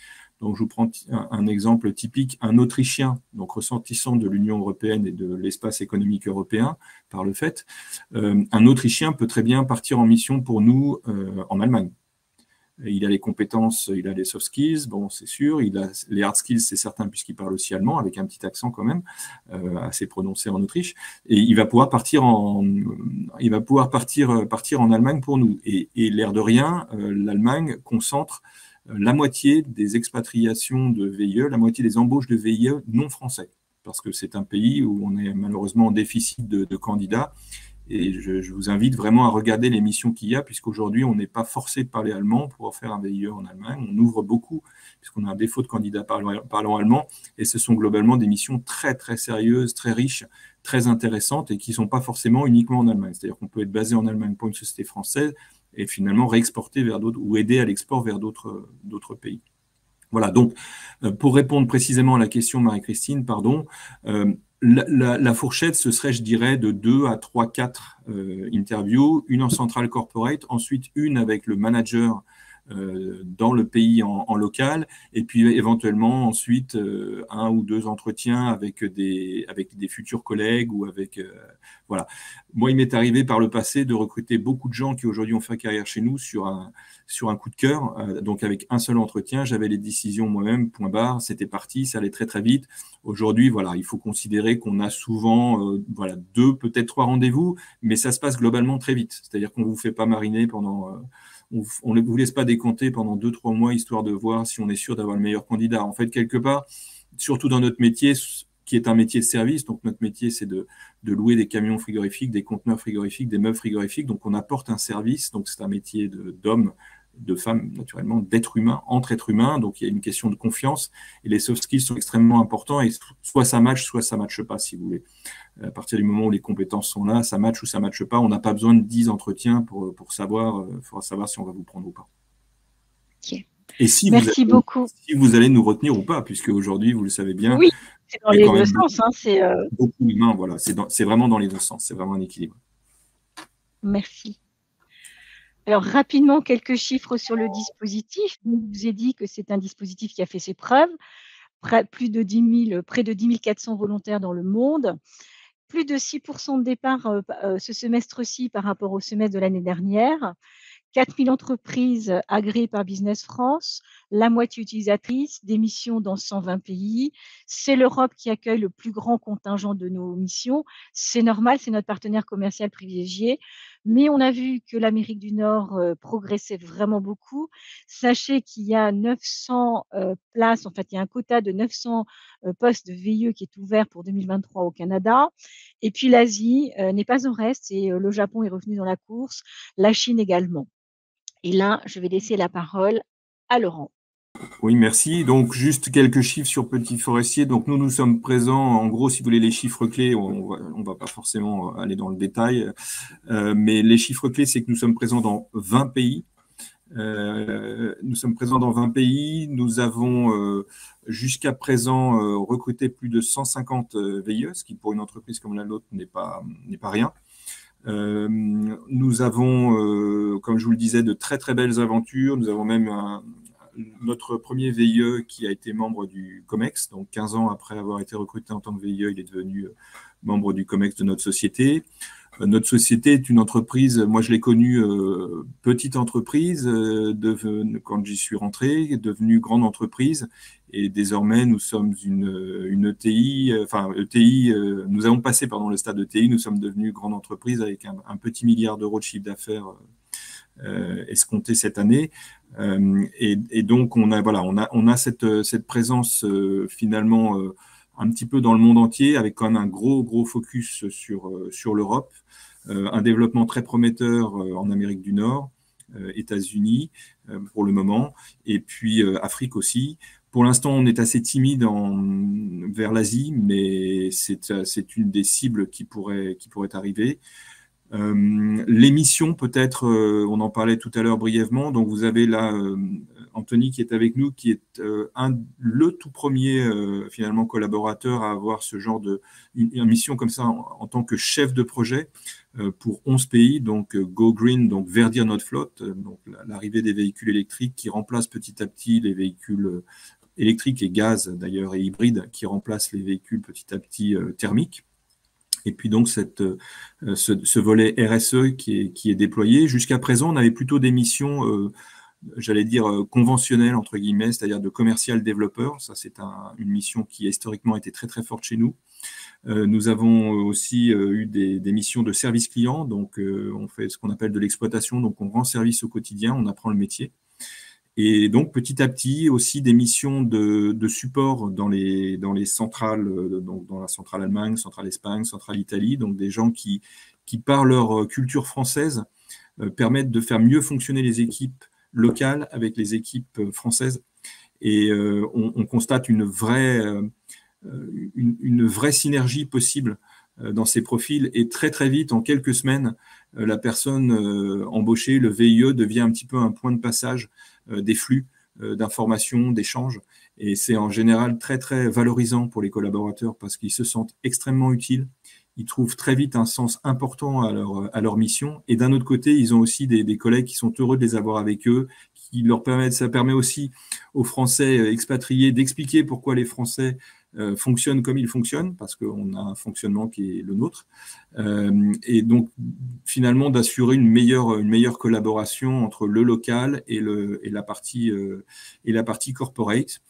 D: Donc, je vous prends un exemple typique, un Autrichien, donc ressortissant de l'Union européenne et de l'espace économique européen, par le fait, un Autrichien peut très bien partir en mission pour nous en Allemagne. Il a les compétences, il a les soft skills, bon, c'est sûr. Il a les hard skills, c'est certain, puisqu'il parle aussi allemand, avec un petit accent quand même, assez prononcé en Autriche. Et il va pouvoir partir partir en Allemagne pour nous. Et l'air de rien, l'Allemagne concentre la moitié des expatriations de VIE, la moitié des embauches de VIE non français, parce que c'est un pays où on est malheureusement en déficit de candidats. Et je vous invite vraiment à regarder les missions qu'il y a, puisqu'aujourd'hui, on n'est pas forcé de parler allemand pour faire un VIE en Allemagne. On ouvre beaucoup, puisqu'on a un défaut de candidats parlant allemand. Et ce sont globalement des missions très, très sérieuses, très riches, très intéressantes et qui ne sont pas forcément uniquement en Allemagne. C'est-à-dire qu'on peut être basé en Allemagne pour une société française et finalement réexporter vers d'autres ou aider à l'export vers d'autres pays. Voilà, donc pour répondre précisément à la question de Marie-Christine, pardon, la fourchette, ce serait, je dirais, de 2 à 3, 4 interviews, une en centrale corporate, ensuite une avec le manager dans le pays en local, et puis éventuellement ensuite un ou deux entretiens avec des futurs collègues ou avec voilà. Moi, il m'est arrivé par le passé de recruter beaucoup de gens qui aujourd'hui ont fait carrière chez nous sur un coup de cœur, donc avec un seul entretien, j'avais les décisions moi-même, point barre, c'était parti, ça allait très très vite. Aujourd'hui, voilà, il faut considérer qu'on a souvent voilà, 2, peut-être 3 rendez-vous, mais ça se passe globalement très vite. C'est-à-dire qu'on ne vous fait pas mariner pendant on ne vous laisse pas décompter pendant 2-3 mois, histoire de voir si on est sûr d'avoir le meilleur candidat. En fait, quelque part, surtout dans notre métier, qui est un métier de service, donc notre métier, c'est de louer des camions frigorifiques, des conteneurs frigorifiques, des meubles frigorifiques, donc on apporte un service, donc c'est un métier d'homme, de femmes, naturellement, d'être humain, entre êtres humains, donc il y a une question de confiance, et les soft skills sont extrêmement importants, et soit ça match pas, si vous voulez. À partir du moment où les compétences sont là, ça match ou ça matche pas, on n'a pas besoin de 10 entretiens pour savoir si on va vous prendre ou pas.
B: Okay.
D: Et si
B: Merci beaucoup.
D: Si vous allez nous retenir ou pas, puisque aujourd'hui, vous le savez bien.
B: Oui, c'est dans les deux sens. C'est
D: beaucoup humain, voilà. C'est vraiment dans les deux sens. C'est vraiment un équilibre.
B: Merci. Alors, rapidement, quelques chiffres sur le dispositif. Je vous ai dit que c'est un dispositif qui a fait ses preuves. Près de 10 400 volontaires dans le monde. Plus de 6% de départ ce semestre-ci par rapport au semestre de l'année dernière. 4000 entreprises agréées par Business France, la moitié utilisatrice, des missions dans 120 pays. C'est l'Europe qui accueille le plus grand contingent de nos missions. C'est normal, c'est notre partenaire commercial privilégié. Mais on a vu que l'Amérique du Nord progressait vraiment beaucoup. Sachez qu'il y a 900 places, en fait, il y a un quota de 900 postes de VIE qui est ouvert pour 2023 au Canada. Et puis l'Asie n'est pas en reste et le Japon est revenu dans la course, la Chine également. Et là, je vais laisser la parole à Laurent.
D: Oui, merci. Donc, juste quelques chiffres sur Petit Forestier. Donc, nous sommes présents, en gros, si vous voulez les chiffres clés, on va pas forcément aller dans le détail, mais les chiffres clés, c'est que nous sommes présents dans 20 pays. Nous avons jusqu'à présent recruté plus de 150 VIE, ce qui pour une entreprise comme la nôtre n'est pas rien. Nous avons, comme je vous le disais, de très très belles aventures. Nous avons même notre premier VIE qui a été membre du COMEX. Donc 15 ans après avoir été recruté en tant que VIE, il est devenu membre du COMEX de notre société. Notre société est une entreprise, moi je l'ai connue petite entreprise, quand j'y suis rentré, devenue grande entreprise, et désormais nous sommes une ETI, nous avons passé le stade ETI, nous sommes devenus grande entreprise avec un petit milliard d'euros de chiffre d'affaires escompté cette année. Et donc on a cette présence finalement un petit peu dans le monde entier, avec quand même un gros focus sur l'Europe, un développement très prometteur en Amérique du Nord, États-Unis pour le moment, et puis Afrique aussi. Pour l'instant, on est assez timide vers l'Asie, mais c'est une des cibles qui pourrait arriver. Les missions, peut-être, on en parlait tout à l'heure brièvement. Donc, vous avez là Anthony qui est avec nous, qui est le tout premier finalement collaborateur à avoir ce genre une mission comme ça en tant que chef de projet pour 11 pays. Donc, Go Green, donc verdir notre flotte, donc l'arrivée des véhicules électriques qui remplacent petit à petit les véhicules électriques et gaz d'ailleurs et hybrides qui remplacent les véhicules petit à petit thermiques. Et puis donc ce volet RSE qui est déployé. Jusqu'à présent, on avait plutôt des missions, j'allais dire, conventionnelles, entre guillemets, c'est-à-dire de commercial développeur. Ça, c'est une mission qui a historiquement été très, très forte chez nous. Nous avons aussi eu des missions de service client. Donc, on fait ce qu'on appelle de l'exploitation. Donc, on rend service au quotidien, on apprend le métier. Et donc, petit à petit, aussi des missions de support dans les centrales, donc dans la centrale Allemagne, centrale Espagne, centrale Italie, donc des gens qui par leur culture française, permettent de faire mieux fonctionner les équipes locales avec les équipes françaises. Et on constate une vraie synergie possible dans ces profils. Et très, très vite, en quelques semaines, la personne embauchée, le VIE, devient un petit peu un point de passage des flux d'informations, d'échanges. Et c'est en général très, très valorisant pour les collaborateurs parce qu'ils se sentent extrêmement utiles. Ils trouvent très vite un sens important à leur mission. Et d'un autre côté, ils ont aussi des collègues qui sont heureux de les avoir avec eux, ça permet aussi aux Français expatriés d'expliquer pourquoi les Français fonctionnent comme ils fonctionnent, parce qu'on a un fonctionnement qui est le nôtre. Et donc, finalement, d'assurer une meilleure collaboration entre le local et la partie corporate.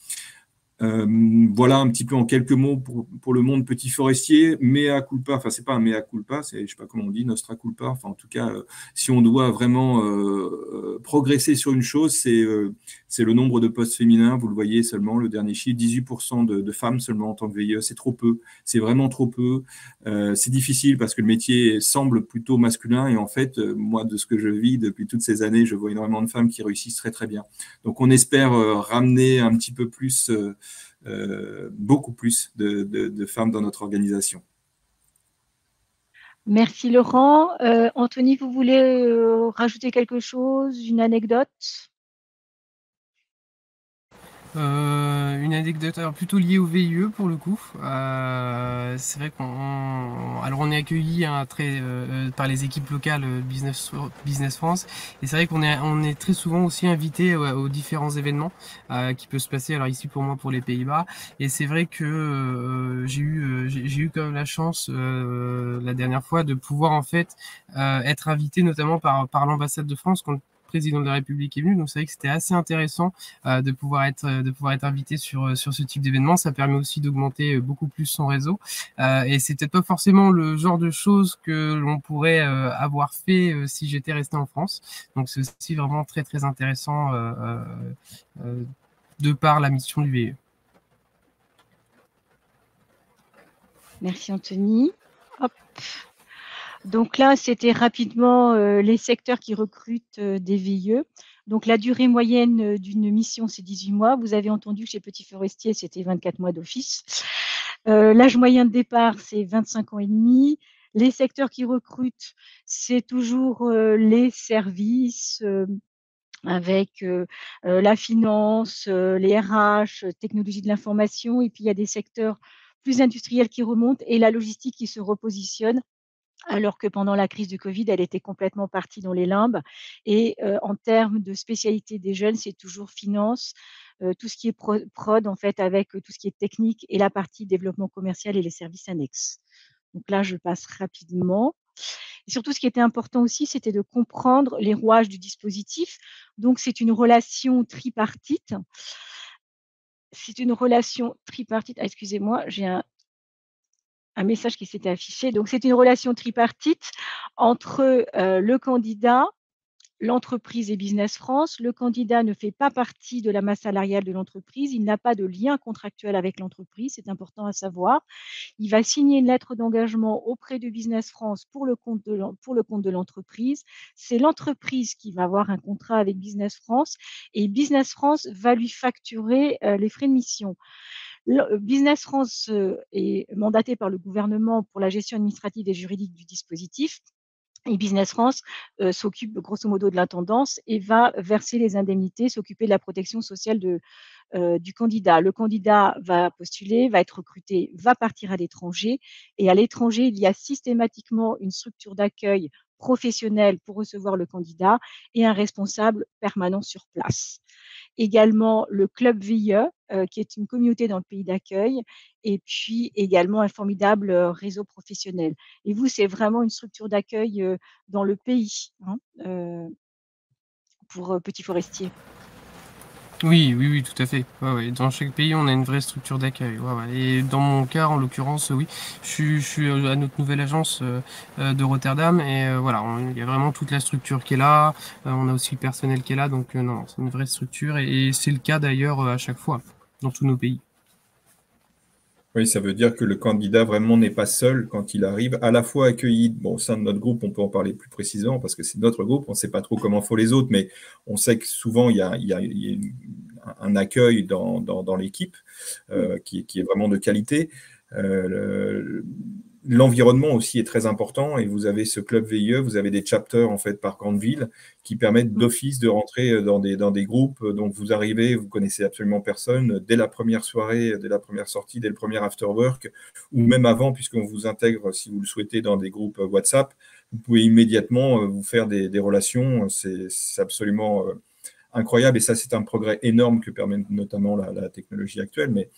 D: Voilà un petit peu en quelques mots pour le monde petit forestier. Mea culpa, enfin c'est pas un mea culpa, je sais pas comment on dit, nostra culpa. Enfin en tout cas, si on doit vraiment progresser sur une chose, c'est le nombre de postes féminins. Vous le voyez seulement, le dernier chiffre, 18% de femmes seulement en tant que VIE, c'est trop peu. C'est vraiment trop peu. C'est difficile parce que le métier semble plutôt masculin et en fait, moi de ce que je vis depuis toutes ces années, je vois énormément de femmes qui réussissent très très bien. Donc on espère ramener un petit peu plus beaucoup plus de femmes dans notre organisation.
B: Merci Laurent. Anthony, vous voulez rajouter quelque chose, une anecdote?
E: Une anecdote alors plutôt liée au VIE pour le coup. C'est vrai on est accueilli par les équipes locales Business France et c'est vrai qu'on est très souvent aussi invité aux différents événements qui peuvent se passer. Alors ici pour moi pour les Pays-Bas et c'est vrai que j'ai eu quand même la chance la dernière fois de pouvoir en fait être invité notamment par l'ambassade de France quand président de la République est venu, donc c'est vrai que c'était assez intéressant de pouvoir être invité sur ce type d'événement. Ça permet aussi d'augmenter beaucoup plus son réseau et c'est peut-être pas forcément le genre de choses que l'on pourrait avoir fait si j'étais resté en France. Donc c'est aussi vraiment très très intéressant de par la mission du VIE.
B: Merci Anthony. Hop. Donc là, c'était rapidement les secteurs qui recrutent des VIE. Donc la durée moyenne d'une mission, c'est 18 mois. Vous avez entendu que chez Petit Forestier, c'était 24 mois d'office. L'âge moyen de départ, c'est 25 ans et demi. Les secteurs qui recrutent, c'est toujours les services avec la finance, les RH, technologie de l'information. Et puis, il y a des secteurs plus industriels qui remontent et la logistique qui se repositionne alors que pendant la crise du Covid, elle était complètement partie dans les limbes. Et en termes de spécialité des jeunes, c'est toujours finance, tout ce qui est prod, en fait, avec tout ce qui est technique et la partie développement commercial et les services annexes. Donc là, je passe rapidement. Et surtout, ce qui était important aussi, c'était de comprendre les rouages du dispositif. Donc, c'est une relation tripartite. C'est une relation tripartite. Ah, excusez-moi, j'ai un message qui s'était affiché. Donc, c'est une relation tripartite entre le candidat, l'entreprise et Business France. Le candidat ne fait pas partie de la masse salariale de l'entreprise. Il n'a pas de lien contractuel avec l'entreprise. C'est important à savoir. Il va signer une lettre d'engagement auprès de Business France pour le compte de l'entreprise. C'est l'entreprise qui va avoir un contrat avec Business France et Business France va lui facturer les frais de mission. Business France est mandaté par le gouvernement pour la gestion administrative et juridique du dispositif. Et Business France s'occupe grosso modo de l'intendance et va verser les indemnités, s'occuper de la protection sociale du candidat. Le candidat va postuler, va être recruté, va partir à l'étranger. Et à l'étranger, il y a systématiquement une structure d'accueil professionnelle pour recevoir le candidat et un responsable permanent sur place. Également le club VIE, qui est une communauté dans le pays d'accueil, et puis également un formidable réseau professionnel. Et vous, c'est vraiment une structure d'accueil dans le pays pour Petit Forestier.
E: Oui, tout à fait. Ouais. Dans chaque pays, on a une vraie structure d'accueil. Ouais. Et dans mon cas, en l'occurrence, oui, je suis à notre nouvelle agence de Rotterdam et voilà, il y a vraiment toute la structure qui est là. On a aussi le personnel qui est là, donc non, c'est une vraie structure et c'est le cas d'ailleurs à chaque fois dans tous nos pays.
D: Oui, ça veut dire que le candidat vraiment n'est pas seul quand il arrive, à la fois accueilli, bon, au sein de notre groupe, on peut en parler plus précisément parce que c'est notre groupe, on ne sait pas trop comment font les autres, mais on sait que souvent il y a un accueil dans l'équipe qui est vraiment de qualité. L'environnement aussi est très important et vous avez ce club VIE, vous avez des chapters en fait par grande ville qui permettent d'office de rentrer dans des groupes. Donc vous arrivez, vous connaissez absolument personne dès la première soirée, dès la première sortie, dès le premier after work ou même avant puisqu'on vous intègre si vous le souhaitez dans des groupes WhatsApp. Vous pouvez immédiatement vous faire des relations. C'est absolument incroyable et ça c'est un progrès énorme que permet notamment la technologie actuelle. Mais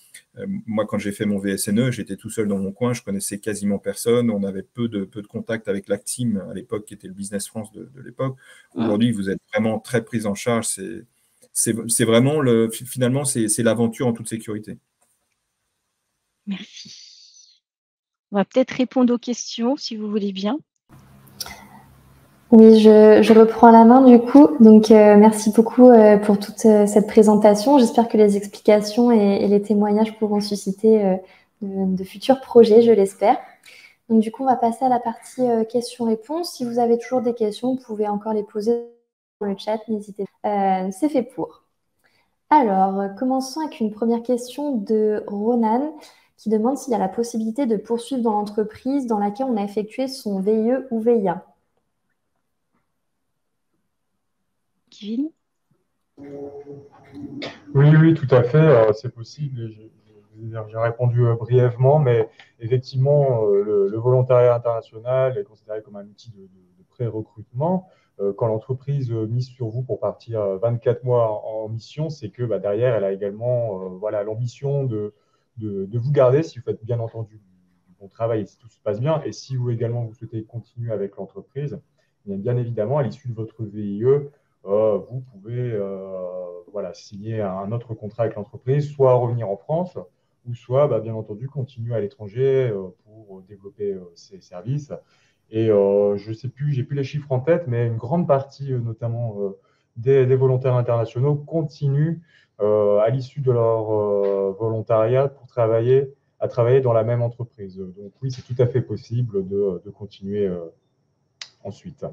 D: moi quand j'ai fait mon VSNE, j'étais tout seul dans mon coin, je connaissais quasiment personne, on avait peu de contact avec l'Actim à l'époque qui était le Business France de l'époque. Aujourd'hui vous êtes vraiment très pris en charge, c'est vraiment finalement c'est l'aventure en toute sécurité.
B: Merci. On va peut-être répondre aux questions si vous voulez bien.
A: Oui, je reprends la main du coup. Donc, merci beaucoup pour toute cette présentation. J'espère que les explications et les témoignages pourront susciter de futurs projets, je l'espère. Donc, du coup, on va passer à la partie questions-réponses. Si vous avez toujours des questions, vous pouvez encore les poser dans le chat. N'hésitez pas. C'est fait pour. Alors, commençons avec une première question de Ronan qui demande s'il y a la possibilité de poursuivre dans l'entreprise dans laquelle on a effectué son VIE ou VIA.
B: Kevin ?
C: Oui, tout à fait, c'est possible. J'ai répondu brièvement, mais effectivement, le volontariat international est considéré comme un outil de pré-recrutement. Quand l'entreprise mise sur vous pour partir 24 mois en mission, c'est que derrière, elle a également l'ambition de vous garder si vous faites bien entendu du bon travail et si tout se passe bien. Et si vous également vous souhaitez continuer avec l'entreprise, bien évidemment, à l'issue de votre VIE, vous pouvez signer un autre contrat avec l'entreprise, soit revenir en France, ou soit, bien entendu, continuer à l'étranger pour développer ses services. Et je ne sais plus, j'ai plus les chiffres en tête, mais une grande partie, notamment des volontaires internationaux, continuent à l'issue de leur volontariat pour travailler dans la même entreprise. Donc oui, c'est tout à fait possible de continuer ensuite.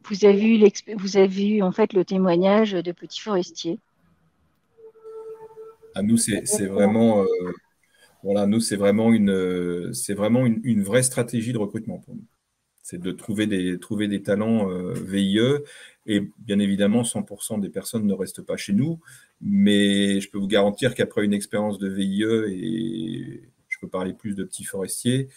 B: Vous avez eu en fait le témoignage de Petit Forestier.
D: À nous, c'est vraiment, nous, c'est vraiment une vraie stratégie de recrutement pour nous. C'est de trouver des talents VIE. Et bien évidemment, 100% des personnes ne restent pas chez nous. Mais je peux vous garantir qu'après une expérience de VIE, et je peux parler plus de petits forestiers.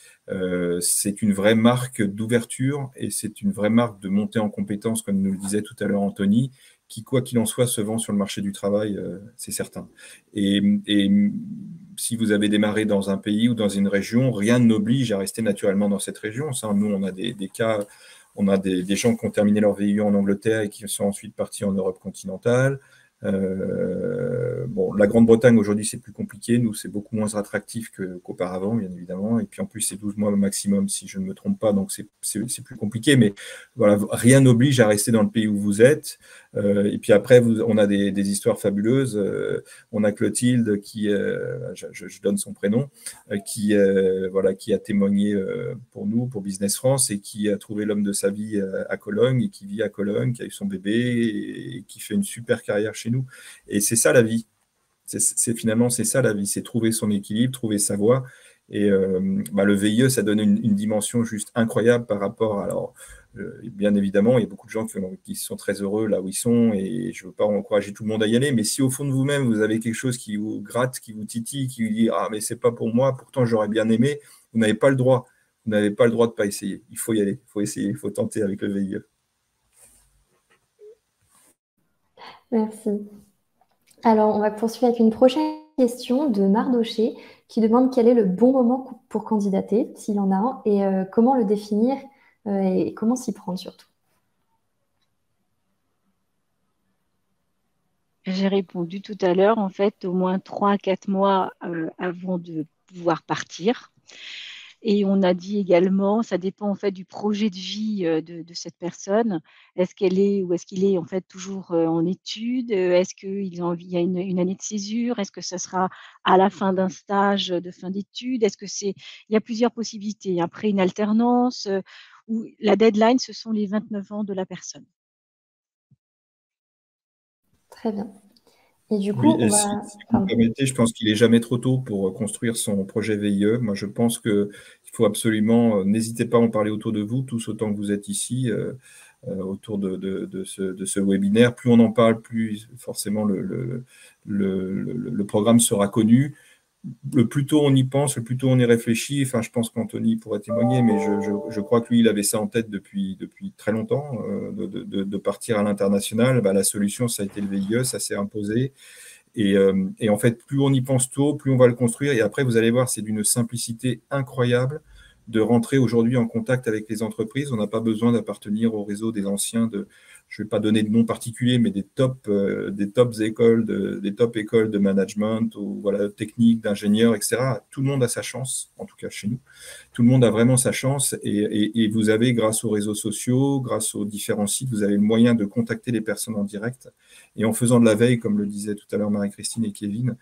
D: C'est une vraie marque d'ouverture et c'est une vraie marque de montée en compétences, comme nous le disait tout à l'heure Anthony, qui, quoi qu'il en soit, se vend sur le marché du travail, c'est certain. Et si vous avez démarré dans un pays ou dans une région, rien n'oblige à rester naturellement dans cette région. Ça, nous, on a des cas, on a des gens qui ont terminé leur VIE en Angleterre et qui sont ensuite partis en Europe continentale. Bon, la Grande-Bretagne aujourd'hui c'est plus compliqué, nous c'est beaucoup moins attractif qu'auparavant bien évidemment, et puis en plus c'est 12 mois maximum si je ne me trompe pas, donc c'est plus compliqué, mais voilà, rien n'oblige à rester dans le pays où vous êtes. Et puis après on a des histoires fabuleuses. On a Clotilde qui, je donne son prénom, voilà, qui a témoigné pour nous, pour Business France, et qui a trouvé l'homme de sa vie à Cologne et qui vit à Cologne, qui a eu son bébé et qui fait une super carrière chez nous. Et c'est ça la vie. Finalement, c'est ça la vie, c'est trouver son équilibre, trouver sa voie. Et le VIE, ça donne une dimension juste incroyable par rapport. Alors, bien évidemment, il y a beaucoup de gens qui sont très heureux là où ils sont, et je ne veux pas encourager tout le monde à y aller, mais si au fond de vous-même, vous avez quelque chose qui vous gratte, qui vous titille, qui vous dit « Ah, mais c'est pas pour moi, pourtant j'aurais bien aimé », vous n'avez pas le droit. Vous n'avez pas le droit de ne pas essayer. Il faut y aller, il faut essayer, il faut tenter avec le VIE.
A: Merci. Alors, on va poursuivre avec une prochaine question de Mardoché qui demande quel est le bon moment pour candidater, s'il y en a un, et comment le définir et comment s'y prendre surtout.
B: J'ai répondu tout à l'heure, en fait, au moins 3 à 4 mois avant de pouvoir partir. Et on a dit également, ça dépend en fait du projet de vie de cette personne. Est-ce qu'elle est ou est-ce qu'il est en fait toujours en études? Est-ce qu'il y a une année de césure? Est-ce que ça sera à la fin d'un stage de fin d'études? Il y a plusieurs possibilités. Après une alternance, ou la deadline, ce sont les 29 ans de la personne.
A: Très bien. Et du coup,
D: oui, si vous me permettez, je pense qu'il n'est jamais trop tôt pour construire son projet VIE. Moi, je pense qu'il faut absolument, n'hésitez pas à en parler autour de vous, tous autant que vous êtes ici, autour de ce webinaire. Plus on en parle, plus forcément le programme sera connu. Le plus tôt on y pense, le plus tôt on y réfléchit. Enfin, je pense qu'Anthony pourrait témoigner, mais je crois que lui, il avait ça en tête depuis très longtemps, de partir à l'international. La solution, ça a été le VIE, ça s'est imposé. Et en fait, plus on y pense tôt, plus on va le construire. Et après, vous allez voir, c'est d'une simplicité incroyable de rentrer aujourd'hui en contact avec les entreprises. On n'a pas besoin d'appartenir au réseau des anciens je ne vais pas donner de nom particulier, mais des top écoles, des top écoles de management, ou voilà, techniques, d'ingénieurs, etc. Tout le monde a sa chance, en tout cas chez nous. Tout le monde a vraiment sa chance, et vous avez, grâce aux réseaux sociaux, grâce aux différents sites, vous avez le moyen de contacter les personnes en direct. Et en faisant de la veille, comme le disaient tout à l'heure Marie-Christine et Kevin,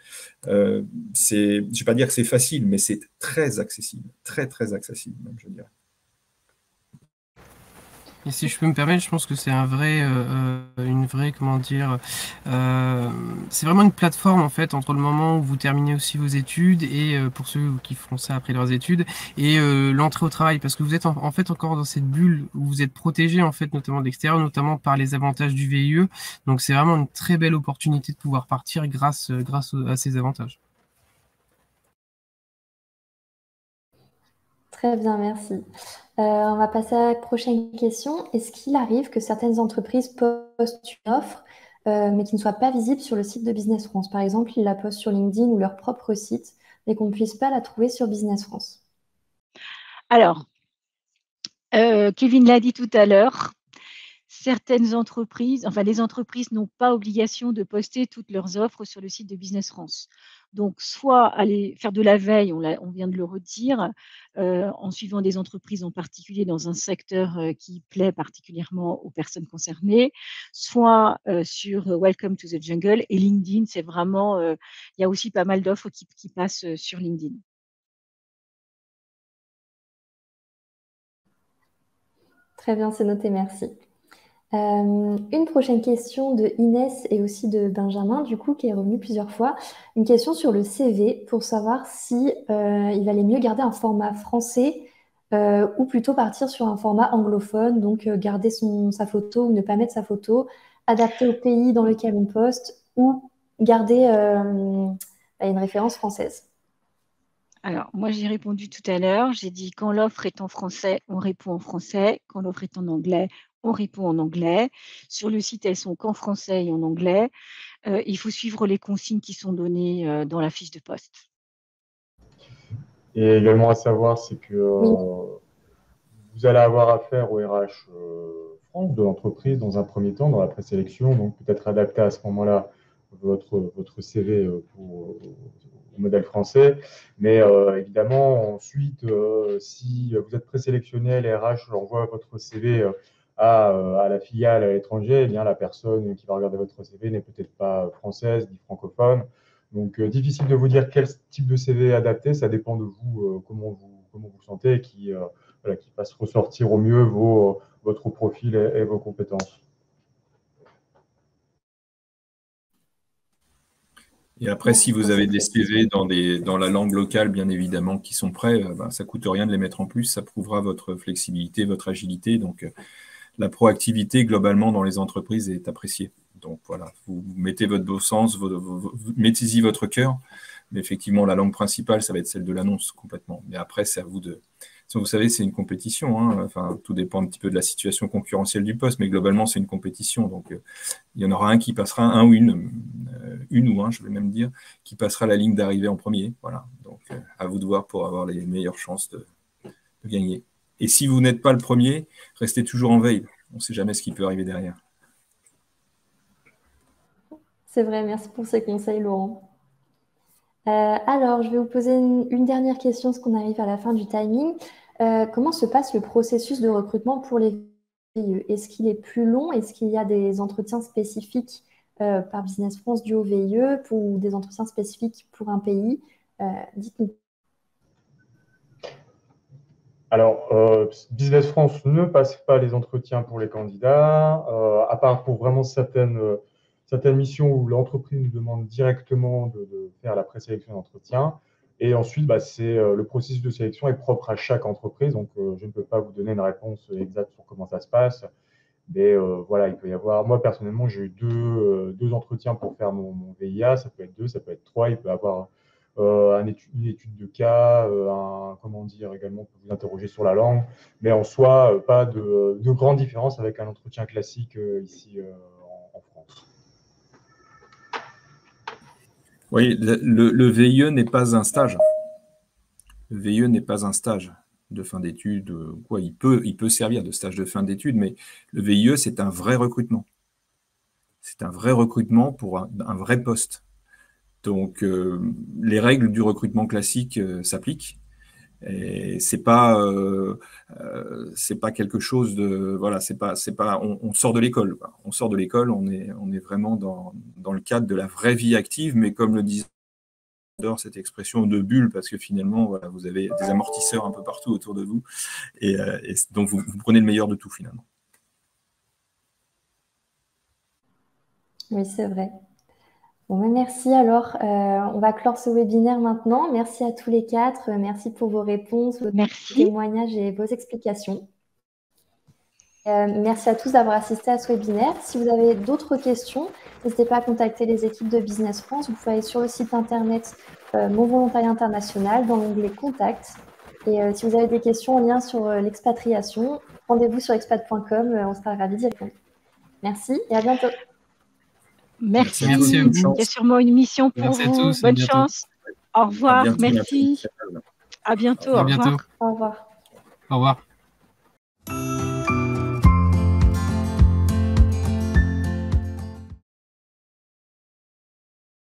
D: je ne vais pas dire que c'est facile, mais c'est très accessible, très, très accessible, même, je dirais.
E: Et si je peux me permettre, je pense que c'est une vraie, comment dire, c'est vraiment une plateforme en fait entre le moment où vous terminez aussi vos études et pour ceux qui feront ça après leurs études et l'entrée au travail, parce que vous êtes en fait encore dans cette bulle où vous êtes protégé en fait, notamment de l'extérieur, notamment par les avantages du VIE. Donc c'est vraiment une très belle opportunité de pouvoir partir grâce à ces avantages.
A: Très bien, merci. On va passer à la prochaine question. Est-ce qu'il arrive que certaines entreprises postent une offre, mais qui ne soit pas visible sur le site de Business France? Par exemple, ils la postent sur LinkedIn ou leur propre site, mais qu'on ne puisse pas la trouver sur Business France.
B: Alors, Kevin l'a dit tout à l'heure, certaines entreprises, enfin les entreprises n'ont pas obligation de poster toutes leurs offres sur le site de Business France. Donc, soit aller faire de la veille, on vient de le redire, en suivant des entreprises en particulier dans un secteur qui plaît particulièrement aux personnes concernées, soit sur Welcome to the Jungle, et LinkedIn, c'est vraiment, il y a aussi pas mal d'offres qui passent sur LinkedIn.
A: Très bien, c'est noté, merci. Une prochaine question de Inès et aussi de Benjamin, du coup, qui est revenue plusieurs fois. Une question sur le CV pour savoir si il valait mieux garder un format français ou plutôt partir sur un format anglophone, donc garder sa photo ou ne pas mettre sa photo, adapter au pays dans lequel on poste ou garder une référence française.
B: Alors, moi, j'ai répondu tout à l'heure. J'ai dit quand l'offre est en français, on répond en français. Quand l'offre est en anglais, on répond en anglais. Sur le site, elles sont qu'en français et en anglais. Il faut suivre les consignes qui sont données dans la fiche de poste.
C: Et également à savoir, c'est que vous allez avoir affaire au RH France de l'entreprise dans un premier temps, dans la présélection, donc peut-être adapter à ce moment-là votre CV au modèle français. Mais évidemment, ensuite, si vous êtes présélectionné, les RH envoient votre CV à la filiale à l'étranger, eh bien la personne qui va regarder votre CV n'est peut-être pas française ni francophone. Donc, difficile de vous dire quel type de CV adapter, ça dépend de vous, comment vous sentez et qui fasse ressortir au mieux votre profil et vos compétences.
D: Et après, si vous avez des CV dans la langue locale, bien évidemment, qui sont prêts, ça ne coûte rien de les mettre en plus, ça prouvera votre flexibilité, votre agilité. Donc, la proactivité, globalement, dans les entreprises est appréciée. Donc, voilà, vous mettez votre beau sens, vous mettez-y votre cœur. Mais effectivement, la langue principale, ça va être celle de l'annonce, complètement. Mais après, c'est à vous de... Vous savez, c'est une compétition. Hein. Enfin, tout dépend un petit peu de la situation concurrentielle du poste, mais globalement, c'est une compétition. Donc, il y en aura un qui passera, un ou une ou un, je vais même dire, qui passera la ligne d'arrivée en premier. Voilà. Donc, à vous de voir pour avoir les meilleures chances de gagner. Et si vous n'êtes pas le premier, restez toujours en veille. On ne sait jamais ce qui peut arriver derrière.
A: C'est vrai, merci pour ces conseils, Laurent. Alors, je vais vous poser une dernière question, parce qu'on arrive à la fin du timing. Comment se passe le processus de recrutement pour les VIE? Est-ce qu'il est plus long? Est-ce qu'il y a des entretiens spécifiques par Business France dû au VIE ou des entretiens spécifiques pour un pays? Dites-nous.
C: Alors, Business France ne passe pas les entretiens pour les candidats, à part pour vraiment certaines missions où l'entreprise nous demande directement de faire la présélection d'entretien. Et ensuite, le processus de sélection est propre à chaque entreprise. Donc, je ne peux pas vous donner une réponse exacte sur comment ça se passe. Mais voilà, il peut y avoir... Moi, personnellement, j'ai eu deux entretiens pour faire mon VIA. Ça peut être 2, ça peut être 3. Il peut y avoir une étude de cas, également, on peut vous interroger sur la langue. Mais en soi, pas de grande différence avec un entretien classique ici en France.
D: Oui, le VIE n'est pas un stage. Le VIE n'est pas un stage de fin d'études. Il peut servir de stage de fin d'études, mais le VIE, c'est un vrai recrutement. C'est un vrai recrutement pour un vrai poste. Donc, les règles du recrutement classique s'appliquent. Et c'est pas quelque chose de on sort de l'école. On sort de l'école, on est vraiment dans le cadre de la vraie vie active, mais comme le disait, j'adore cette expression de bulle, parce que finalement, voilà, vous avez des amortisseurs un peu partout autour de vous, et donc vous prenez le meilleur de tout finalement.
A: Oui, c'est vrai. Bon, merci. Alors, on va clore ce webinaire maintenant. Merci à tous les 4. Merci pour vos réponses, vos témoignages et vos explications. Merci à tous d'avoir assisté à ce webinaire. Si vous avez d'autres questions, n'hésitez pas à contacter les équipes de Business France. Vous pouvez aller sur le site internet Mon Volontariat International dans l'onglet Contact. Et si vous avez des questions en lien sur l'expatriation, rendez-vous sur expat.com. On sera ravis d'y répondre. Merci et à bientôt.
B: Merci.
E: Merci à vous.
B: Il y a sûrement une mission pour
E: Merci
B: vous.
E: à tous,
B: Bonne chance. Au revoir.
D: À bientôt,
B: merci. À bientôt.
E: À bientôt.
A: Au revoir.
E: Au revoir.